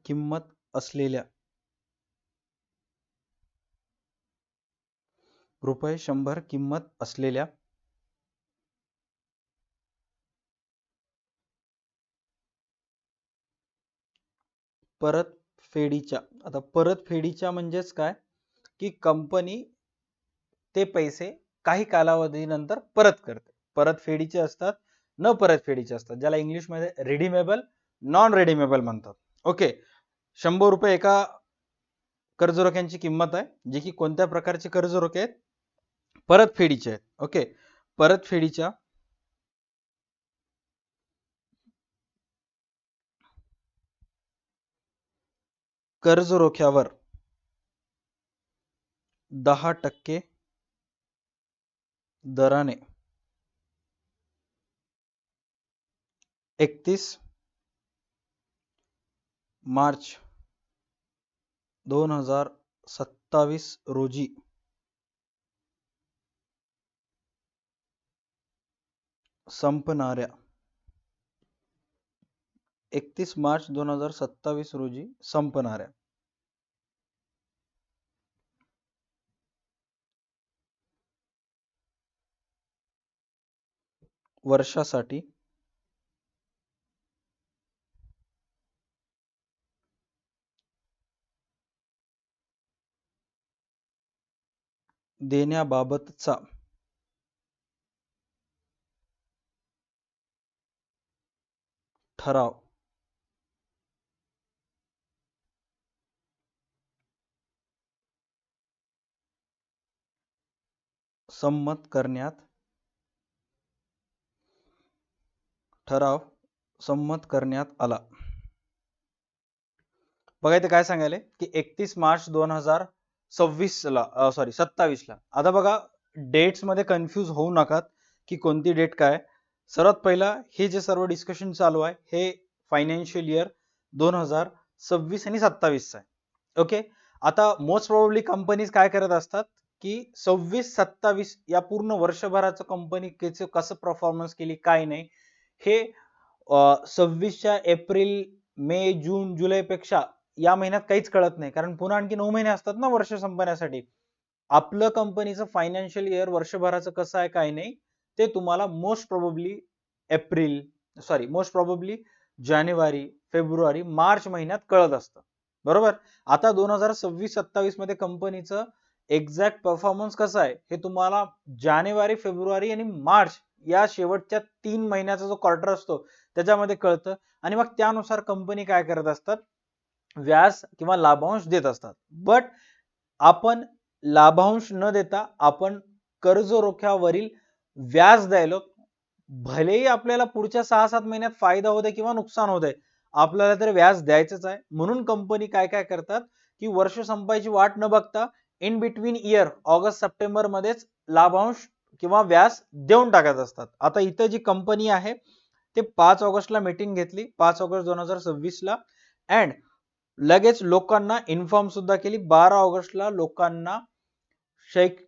किंमत असलेल्या परतफेडीच्या म्हणजेच काय की कंपनी ते पैसे काही कालावधीनंतर परत करते. परतफेडीचे असतात, न परतफेडीचे असतात, ज्याला इंग्लिश मध्ये रिडीमेबल, नॉन रिडीमेबल म्हणतात. ओके, ₹100 एका कर्जरोख्यांची किंमत आहे, जी की कोणत्या प्रकारचे कर्जरोखे आहेत? परतफेडीचे आहेत. ओके, परतफेडीच्या कर्जरोख्यावर 10% दराने 31 मार्च 2027 रोजी संपणाऱ्या 31 मार्च 2027 रोजी संपणाऱ्या वर्षासाठी देण्याबाबतचा ठराव संमत करण्यात आला. बघा इथे काय सांगायले की 31 मार्च 2027 ला. आता बघा डेट्स मध्ये कन्फ्यूज होऊ नकात की कोणती डेट काय. सर्वात पहिला हे जे सर्व डिस्कशन चालू आहे हे फायनान्शियल इयर 2026 आणि 27 आहे. ओके, आता मोस्ट प्रोबेबली कंपनीज काय करत असतात की 26-27 या पूर्ण वर्षभराचं कंपनी कसं परफॉर्मन्स केली काय नाही हे 26च्या एप्रिल, मे, जून, जुलै पेक्षा या महिन्यात काहीच कळत नाही, कारण पुन्हा आणखी 9 महिने असतात ना वर्ष संपण्यासाठी. आपलं कंपनीचं फायनान्शियल इयर वर्षभराचं कसं आहे काय नाही ते तुम्हाला मोस्ट प्रोबेबली जानेवारी, फेब्रुवारी, मार्च महिन्यात कळत असतं. बरोबर. आता 2026-27 मध्ये कंपनीचं एक्झॅक्ट परफॉर्मन्स कसं आहे हे तुम्हाला जानेवारी, फेब्रुवारी आणि मार्च या शेवटच्या 3 महिन्याचा जो क्वार्टर असतो त्याच्यामध्ये कळतं. आणि मग त्यानुसार कंपनी काय करत असतात, व्याज किंवा लाभांश देत असतात. बट आपण लाभांश न देता आपण कर्जरोख्यावरील व्याज द्यायलो, भलेही आपल्याला पुढच्या 6-7 महिन्यात फायदा होते किंवा नुकसान होते, आपल्याला तर व्याज द्यायचंच आहे. म्हणून कंपनी काय काय करतात की वर्ष संपायची वाट न बघता in between year August September मध्येच लाभांश किंवा व्याज देऊन टाकत असतात. आता इथं जी कंपनी आहे ते 5 ऑगस्टला मीटिंग घेतली, 5 ऑगस्ट 2026 ला, अँड लगेच लोकांना इन्फॉर्म सुद्धा केली. 12 ऑगस्टला लोकांना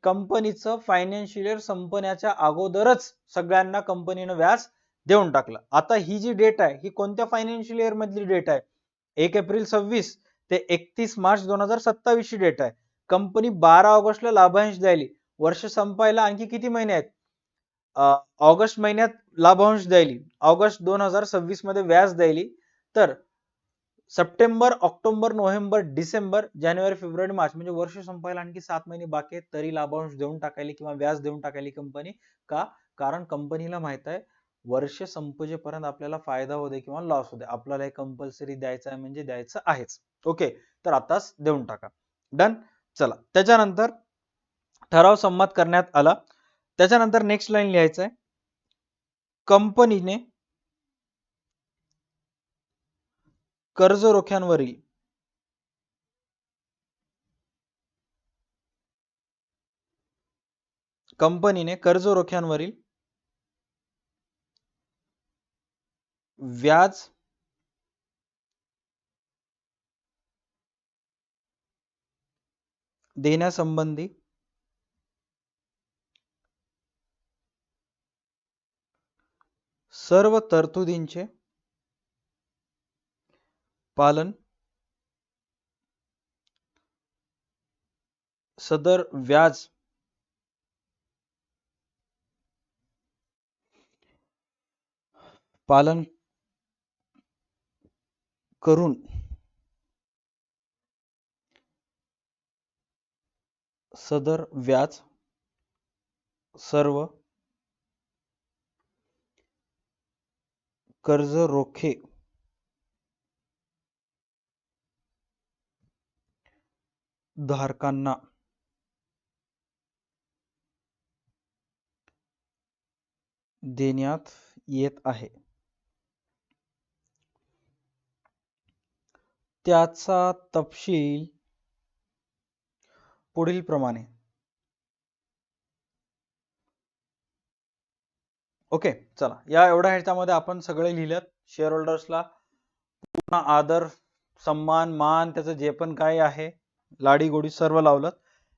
कंपनीचं फायनान्शियल इयर संपण्याच्या अगोदरच सगळ्यांना कंपनीनं व्याज देऊन टाकलं. आता ही जी डेट आहे ही कोणत्या फायनान्शियल इयर मधली डेट आहे? 1 एप्रिल 26 ते 31 मार्च 2027 ची डेट आहे. कंपनी 12 ऑगस्टला लाभांश द्यायली, वर्ष संपायला आणखी किती महिने आहेत? ऑगस्ट महिन्यात लाभांश द्यायली, ऑगस्ट 2026 मध्ये व्याज द्यायली, तर सप्टेंबर, ऑक्टोबर, नोव्हेंबर, डिसेंबर, जानेवारी, फेब्रुवारी, मार्च म्हणजे वर्ष संपायला आणखी 7 महिने बाकी आहेत, तरी लाभांश देऊन टाकायली किंवा व्याज देऊन टाकायली कंपनी. का? कारण कंपनीला माहित आहे वर्ष संपेपर्यंत आपल्याला फायदा होऊ दे किंवा लॉस होऊ दे, आपल्याला हे कंपल्सरी द्यायचं आहे म्हणजे द्यायचं आहेच. ओके, तर आताच देऊन टाका. डन. चला, त्याच्यानंतर ठराव संमत करण्यात आला. त्याच्यानंतर नेक्स्ट लाईन लिहायचं आहे, कंपनीने कर्ज रोख्यांवरील कर्ज रोख्यांवरील व्याज देण्यासंबंधी सर्व तरतुदींचे पालन सदर व्याज पालन करून सदर व्याज सर्व कर्ज रोखे धारकांना देण्यात येत आहे. त्याचा तपशील पुढील प्रमाणे. ओके, चला, या एवढ्या ह्याच्यामध्ये आपण सगळे लिहिलं. शेअर होल्डर्सला पूर्ण आदर, सन्मान, मान, त्याचं जे पण काय आहे लाडी गोडी सर्व लावलं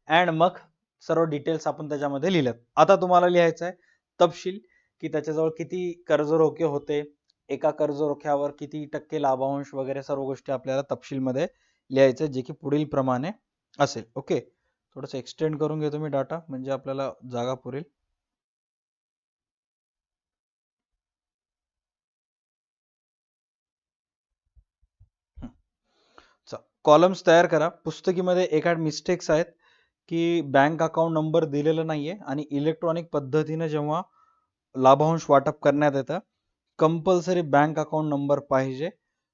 अँड मग सर्व डिटेल्स आपण त्याच्यामध्ये लिहिलेत. आता तुम्हाला लिहायचं आहे तपशील, की त्याच्याजवळ किती कर्ज रोखे होते, एका कर्ज रोख्यावर किती टक्के लाभांश वगैरे सर्व गोष्टी आपल्याला तपशीलमध्ये लिहायचं, जे की पुढील प्रमाणे असेल. ओके, थोडस एक्सटेंड करून घेतो मी डाटा म्हणजे आपल्याला जागा पुरेल. कॉलम्स तयार करा. पुस्तकीमध्ये एखाद मिस्टेक्स आहेत की बँक अकाउंट नंबर दिलेला नाहीये आणि इलेक्ट्रॉनिक पद्धतीने जेव्हा लाभांश वाटप करण्यात येतं कंपल्सरी बँक अकाउंट नंबर पाहिजे.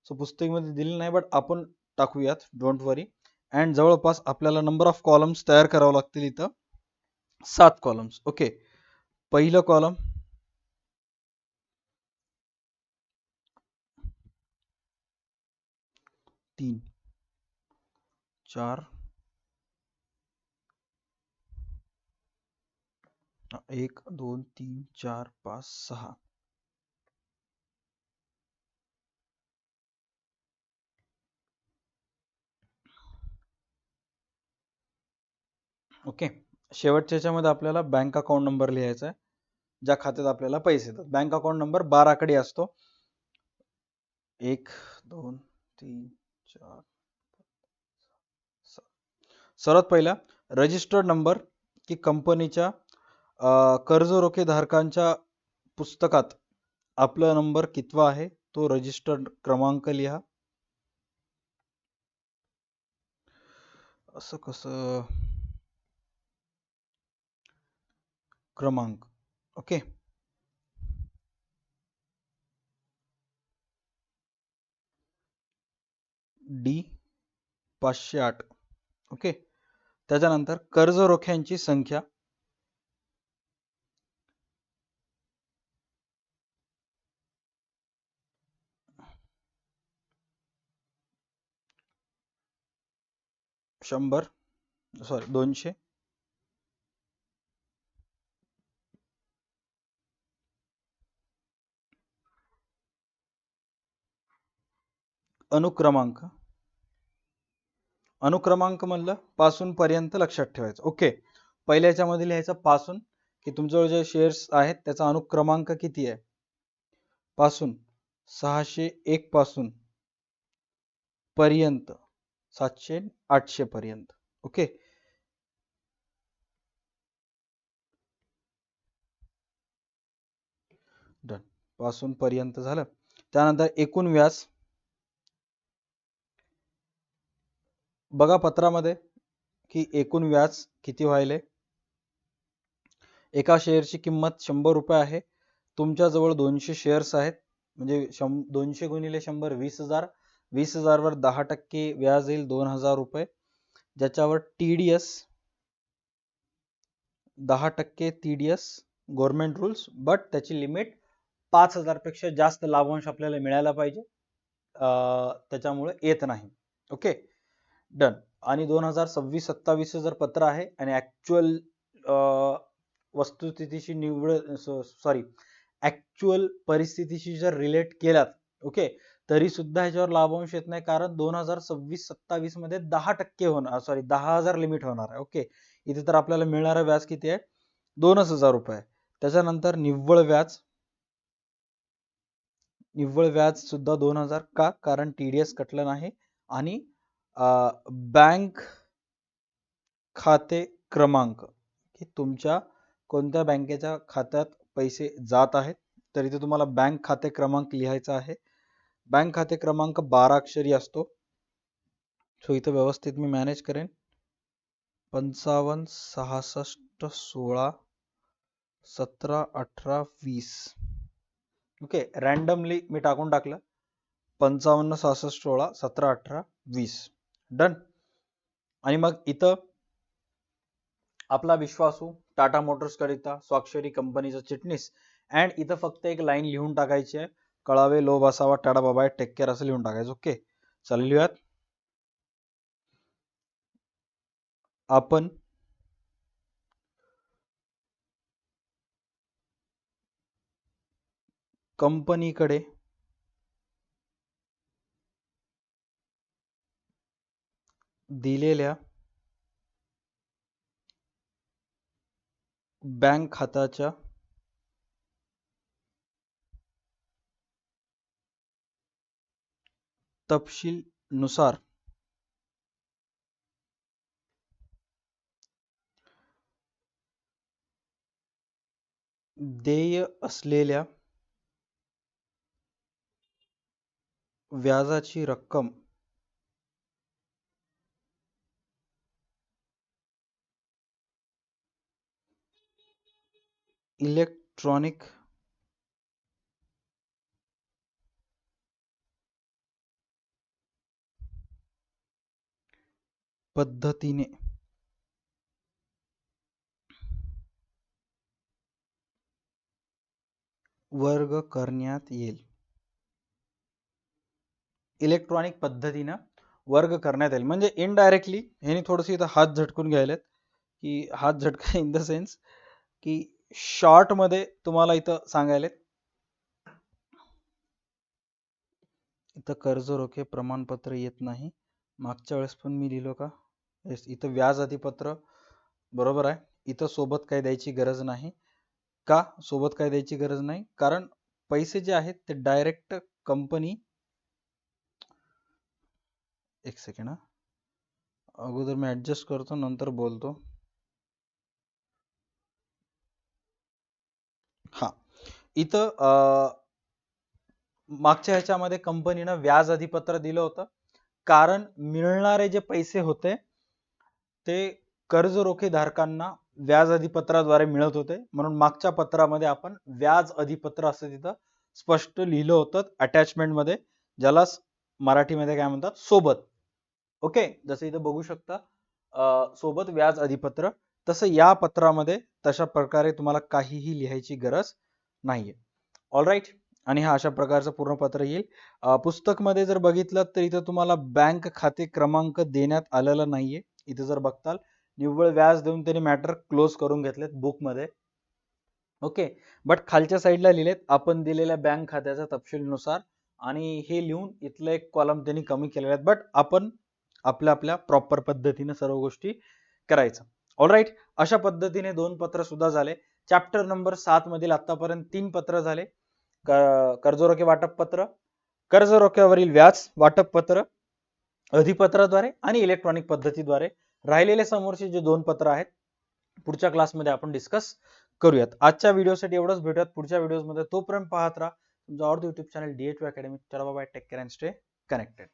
सो पुस्तकीमध्ये दिलेलं नाही, बट आपण टाकूयात, डोंट वरी. अँड जवळपास आपल्याला नंबर ऑफ कॉलम्स तयार करावं लागतील इथं, 7 कॉलम्स. ओके, पहिलं कॉलम 3, 4, 1, 2, 3, 4, 5, 6. ओके, शेवटच्या याच्यामध्ये आपल्याला बँक अकाउंट नंबर लिहायचा आहे, ज्या खात्यात आपल्याला पैसे येतात. बँक अकाउंट नंबर 12 कडे असतो. 1, 2, 3, 4, 7. सर्वात पहिला रजिस्टर्ड नंबर, की कंपनीच्या कर्ज रोखे धारकांच्या पुस्तकात आपला नंबर कितवा आहे तो रजिस्टर्ड क्रमांक लिहा. असं कसं क्रमांक. Okay, D 508. ओके, त्याच्यानंतर कर्ज रोख्यांची संख्या 100, सॉरी 200. अनुक्रमांक म्हणलं पासून पर्यंत लक्षात ठेवायचं. ओके, पहिल्या याच्यामध्ये लिहायचं पासून, की तुमच्याजवळ जे शेअर्स आहेत त्याचा अनुक्रमांक किती आहे, पासून 601 पासून पर्यंत 700 800 पर्यंत. Okay, done. पासून पर्यंत झालं. त्यानंतर एकूण व्याज बघा पत्रामध्ये की एकूण व्याज किती व्हायले. एका शेअरची किंमत 100 रुपये आहे. तुमच्याजवळ 200 शेअर्स आहेत, म्हणजे 200 गुणिले 100 20,000. 20,000 वर 10% व्याज येईल 2,000 रुपये, ज्याच्यावर TDS 10% TDS government rules, but त्याची लिमिट 5,000 पेक्षा जास्त लाभांश आपल्याला मिळायला पाहिजे, त्याच्यामुळे येत नाही. Okay, done. आणि 2026-27 जर पत्र आहे आणि ऍक्च्युअल वस्तुस्थितीशी ऍक्च्युअल परिस्थितीशी जर रिलेट केलात, ओके, तरी सुद्धा ह्याच्यावर लाभांश येत नाही, कारण 2026-27 मध्ये 10% होणार, 10,000 लिमिट होणार आहे. ओके, इथे तर आपल्याला मिळणारं व्याज किती आहे, 2,000 रुपये. त्याच्यानंतर निव्वळ व्याज सुद्धा 2,000. का? कारण TDS कटलं नाही. आणि बँक खाते क्रमांक, की तुमच्या कोणत्या बँकेच्या खात्यात पैसे जात आहेत, तर इथे तुम्हाला बँक खाते क्रमांक लिहायचा आहे. बँक खाते क्रमांक 12 अक्षरी असतो. सो इथं व्यवस्थित मी मॅनेज करेन. 55 66 16 17 18 20. ओके, रॅन्डमली मी टाकून टाकलं 55 66 16 17 18 20. डन. आणि मग इथं आपला विश्वासू टाटा मोटर्स करिता स्वाक्षरी कंपनीचा चिटणीस, अँड इथं फक्त एक लाईन लिहून टाकायची आहे, कळावे लोभ असावा टाटा बाबा टेक केअर, असं लिहून टाकायचं. ओके, चला लिहूयात. आपण कंपनीकडे दिलेल्या बँक खात्याच्या तपशील नुसार देय असलेल्या व्याजाची रक्कम इलेक्ट्रॉनिक पद्धतीने वर्ग करण्यात येईल. इलेक्ट्रॉनिक पद्धतीनं वर्ग करण्यात येईल म्हणजे इनडायरेक्टली ह्यानी थोडस इथं हात झटकून घ्यायलेत, की हात झटका इन द सेन्स की शॉर्ट मध्ये तुम्हाला इथं सांगायलेत, इथं कर्ज रोखे प्रमाणपत्र येत नाही. मागच्या वेळेस पण मी लिहिलो का, इथं व्याज अधिपत्र बरोबर आहे. इथं सोबत काय द्यायची गरज नाही. का सोबत काय द्यायची गरज नाही, कारण पैसे जे आहेत ते डायरेक्ट कंपनी, एक सेकंड हा, अगोदर मी ऍडजस्ट करतो नंतर बोलतो. हा, इथं मागच्या ह्याच्यामध्ये कंपनीनं व्याज अधिपत्र दिलं होतं, कारण मिळणारे जे पैसे होते ते कर्ज रोखे धारकांना व्याज अधिपत्राद्वारे मिळत होते, म्हणून मागच्या पत्रामध्ये आपण व्याज अधिपत्र असं तिथं स्पष्ट लिहिलं होतं अटॅचमेंट मध्ये, ज्याला मराठीमध्ये काय म्हणतात, सोबत. ओके, जसं इथं बघू शकता सोबत व्याज अधिपत्र, तसं या पत्रामध्ये तशा प्रकारे तुम्हाला काहीही लिहायची गरज नाहीये. ऑलराईट, आणि हा अशा प्रकारचं पूर्ण पत्र येईल. पुस्तक मध्ये जर बघितलं तर इथं तुम्हाला बँक खाते क्रमांक देण्यात आलेला नाहीये. इथे जर बघताल निव्वळ व्याज देऊन त्यांनी मॅटर क्लोज करून घेतलेत बुक मध्ये. ओके, बट खालच्या साईडला लिहिलेत आपण दिलेल्या बँक खात्याच्या तपशीलनुसार, आणि हे लिहून इथलं एक कॉलम त्यांनी कमी केलेले आहेत, बट आपण आपल्या प्रॉपर पद्धतीने सर्व गोष्टी करायचं. ऑलराईट, अशा पद्धतीने 2 पत्र सुद्धा झाले. चॅप्टर नंबर 7 मधील आतापर्यंत 3 पत्र झाले. कर्ज रोखे वाटप पत्र, कर्ज रोख्यावरील व्याज वाटप पत्र अधिपत्राद्वारे आणि इलेक्ट्रॉनिक पद्धतीद्वारे. राहिलेले समोरचे जे 2 पत्र आहेत पुढच्या क्लासमध्ये आपण डिस्कस करूयात. आजच्या व्हिडिओसाठी एवढंच. भेटूयात पुढच्या व्हिडिओमध्ये. तोपर्यंत पाहत राहा तुमचा आवडतं युट्यूब चॅनल DH अकॅडमी. चला bye, take care and stay connected.